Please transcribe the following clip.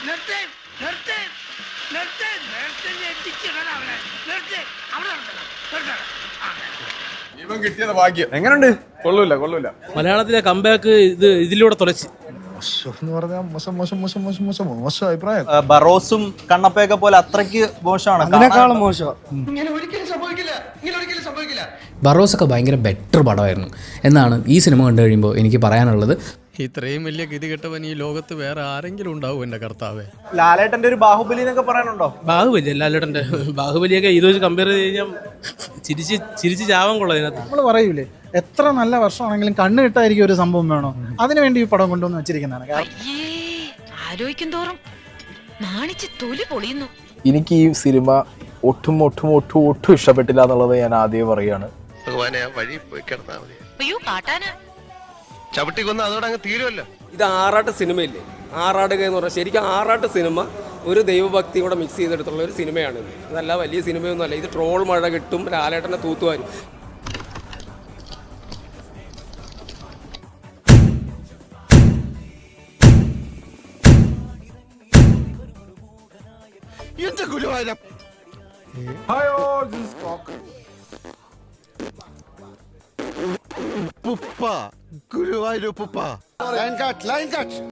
നിർത്ത് നിർത്ത് നിർത്ത് നിർത്ത് ഞെട്ടിച്ചിടണം അവനെ നിർത്ത് അവിടെ നിർത്തണം. ഇവൻ കിട്ടിയത് ഭാഗ്യം. എങ്ങനുണ്ട്? കൊള്ളൂല കൊള്ളൂല. മലയാളത്തിലെ കംബാക്ക് ഇതിലൂടെ തുളച്ച് എന്ന് പറഞ്ഞാൽ മോശം അഭിപ്രായം. ബറോസും കണ്ണപ്പയൊക്കെ പോലെ അത്രയ്ക്ക് മോശമാണ്. അതിനേക്കാളും മോശം. ഇങ്ങനെ ഒരിക്കലും സംഭവിക്കില്ല, ഇങ്ങനെ ഒരിക്കലും സംഭവിക്കില്ല. ബറോസൊക്കെ ഭയങ്കര ബെറ്റർ പടമായിരുന്നു എന്നാണ് ഈ സിനിമ കണ്ടു കഴിയുമ്പോൾ എനിക്ക് പറയാനുള്ളത്. ഇത്രയും വലിയ ഗതികെട്ടവൻ ഈ ലോകത്ത് വേറെ ആരെങ്കിലും ഉണ്ടാവും എന്റെ കർത്താവേ. ലാലേട്ടന്റെ ഒരു ബാഹുബലി എന്നൊക്കെ പറയാനുണ്ടോ? ബാഹുബലി ലാലേട്ടന്റെ ബാഹുബലിയൊക്കെ ഇത് വെച്ച് കമ്പയർ ചെയ്ത് കഴിഞ്ഞാൽ ചിരിച്ച് ചാവാൻ കൊള്ളാം ഇതിനകത്ത്. നമ്മൾ പറയൂലേ എത്ര നല്ല വർഷമാണെങ്കിലും കണ്ണ് കിട്ടായിരിക്കും ഒരു സംഭവം വേണോ, അതിനുവേണ്ടി ഈ പടം കൊണ്ടുവന്ന് വെച്ചിരിക്കുന്നതാണ്. ആലോചിക്കും തോറും നാണിച്ച് തൊലി പൊളിയുന്നു. എനിക്ക് ഈ സിനിമ ഒട്ടും ഒട്ടും ഒട്ടും ഒട്ടും ഇഷ്ടപ്പെട്ടില്ല എന്നുള്ളത് ഞാൻ ആദ്യം പറയുകയാണ്. വഴി പോയി കിടന്നാ മതി. അയ്യോ കാട്ടാന ചവിട്ടി കൊന്ന് അതോടെ അങ്ങ് തീരുമല്ലോ. ഇത് ആറാട്ട് സിനിമയില്ലേ, ആറാടുക എന്ന് പറഞ്ഞാൽ ശരിക്കും ആറാട്ട് സിനിമ ഒരു ദൈവഭക്തി കൂടെ മിക്സ് ചെയ്തെടുത്തുള്ള ഒരു സിനിമയാണിത്. ഇതല്ല വലിയ സിനിമയൊന്നും അല്ല. ഇത് ട്രോൾ മഴ കിട്ടും, ലാലേട്ടനെ തൂത്തുവാരും. എന്റെ ഗുരുവായൂരം. ഗുരുവായൂരപ്പ. Line cut.